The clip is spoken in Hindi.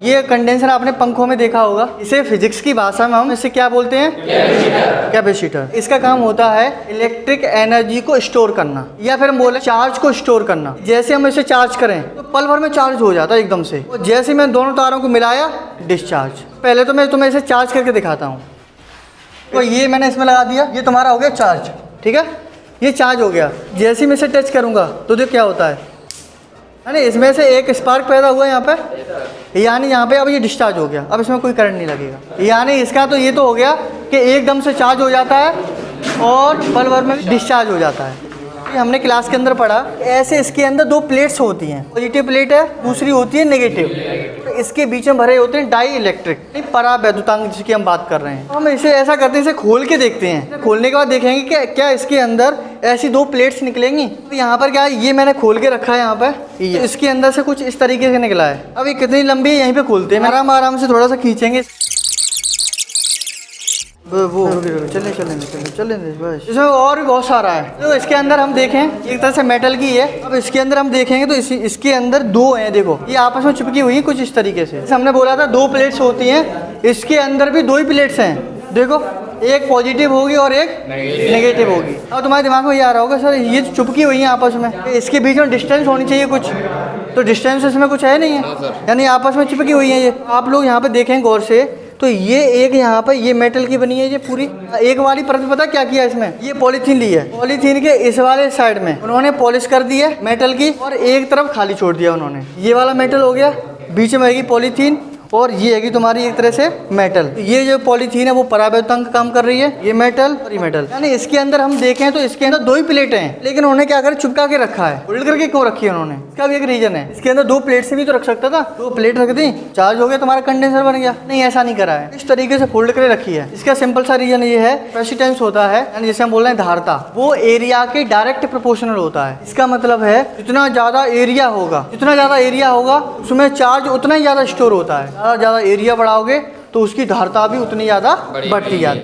ये कंडेंसर आपने पंखों में देखा होगा। इसे फिजिक्स की भाषा में हम इसे क्या बोलते हैं? कैपेसिटर। इसका काम होता है इलेक्ट्रिक एनर्जी को स्टोर करना, या फिर हम बोले चार्ज को स्टोर करना। जैसे हम इसे चार्ज करें तो पल भर में चार्ज हो जाता है एकदम से। तो जैसे मैं दोनों तारों को मिलाया, डिस्चार्ज। पहले तो मैं तुम्हें इसे चार्ज करके दिखाता हूँ। तो ये मैंने इसमें लगा दिया, ये तुम्हारा हो गया चार्ज, ठीक है। ये चार्ज हो गया। जैसे ही मैं इसे टच करूँगा तो देखो क्या होता है ना, इसमें से एक स्पार्क पैदा हुआ यहाँ पे, यानी यहाँ पे अब ये डिस्चार्ज हो गया। अब इसमें कोई करंट नहीं लगेगा। यानी इसका तो ये तो हो गया कि एकदम से चार्ज हो जाता है और पल भर में डिस्चार्ज हो जाता है। हमने क्लास के अंदर पढ़ा, ऐसे इसके अंदर दो प्लेट्स होती हैं। पॉजिटिव प्लेट है, दूसरी होती है नेगेटिव। तो इसके बीच में भरे होते हैं डाई इलेक्ट्रिक, परावैद्युतांक जिसकी हम बात कर रहे हैं। हम इसे ऐसा करते हैं, इसे खोल के देखते हैं। खोलने के बाद देखेंगे कि क्या इसके अंदर ऐसी दो प्लेट्स निकलेंगी। तो यहाँ पर क्या है, ये मैंने खोल के रखा है यहाँ पर, ये इसके अंदर से कुछ इस तरीके से निकला है। अब ये कितनी लंबी है, यहीं पे खोलते हैं। आराम से थोड़ा सा खींचेंगे। वो चले बस। इसमें और भी बहुत सारा है। तो इसके अंदर हम देखें, एक तरह से मेटल की है। अब इसके अंदर हम देखेंगे तो इसके अंदर दो हैं। देखो ये आपस में चिपकी हुई है कुछ इस तरीके से। हमने बोला था दो प्लेट्स होती हैं, इसके अंदर भी दो ही प्लेट्स हैं। देखो एक पॉजिटिव होगी और एक नेगेटिव होगी। अब तुम्हारे दिमाग में ये आ रहा होगा, सर ये चिपकी हुई है आपस में, इसके बीच में डिस्टेंस होनी चाहिए कुछ। तो डिस्टेंस इसमें कुछ है नहीं है, यानी आपस में चिपकी हुई है ये। आप लोग यहाँ पे देखें गौर से, तो ये एक यहाँ पर ये मेटल की बनी है ये पूरी। एक वाली परत में पता क्या किया इसमें, ये पॉलीथीन ली है। पॉलीथीन के इस वाले साइड में उन्होंने पॉलिश कर दी है मेटल की, और एक तरफ खाली छोड़ दिया उन्होंने। ये वाला मेटल हो गया, बीच में आएगी पॉलीथीन, और ये है तुम्हारी एक तरह से मेटल। ये जो पॉलीथीन है वो परावैद्युतांक का काम कर रही है, ये मेटल और ये मेटल। यानी इसके अंदर हम देखें तो इसके अंदर दो ही प्लेटें हैं, लेकिन उन्होंने क्या कर चिपका के रखा है। उल्ट करके क्यों रखी है उन्होंने, इसका भी एक रीजन है। इसके अंदर दो प्लेट से भी तो रख सकता था, दो प्लेट रख दी, चार्ज हो गया, तुम्हारा कंडेंसर बन गया। नहीं, ऐसा नहीं करा है, इस तरीके से फोल्ड करके रखी है। इसका सिंपल सा रीजन ये है, कैपेसिटेंस होता है, यानी जिसे हम बोल रहे हैं धारता, वो एरिया के डायरेक्ट प्रोपोर्शनल होता है। इसका मतलब है जितना ज्यादा एरिया होगा उसमें चार्ज उतना ही ज्यादा स्टोर होता है। ज्यादा एरिया बढ़ाओगे तो उसकी धारता भी उतनी ज्यादा बढ़ती जाती है।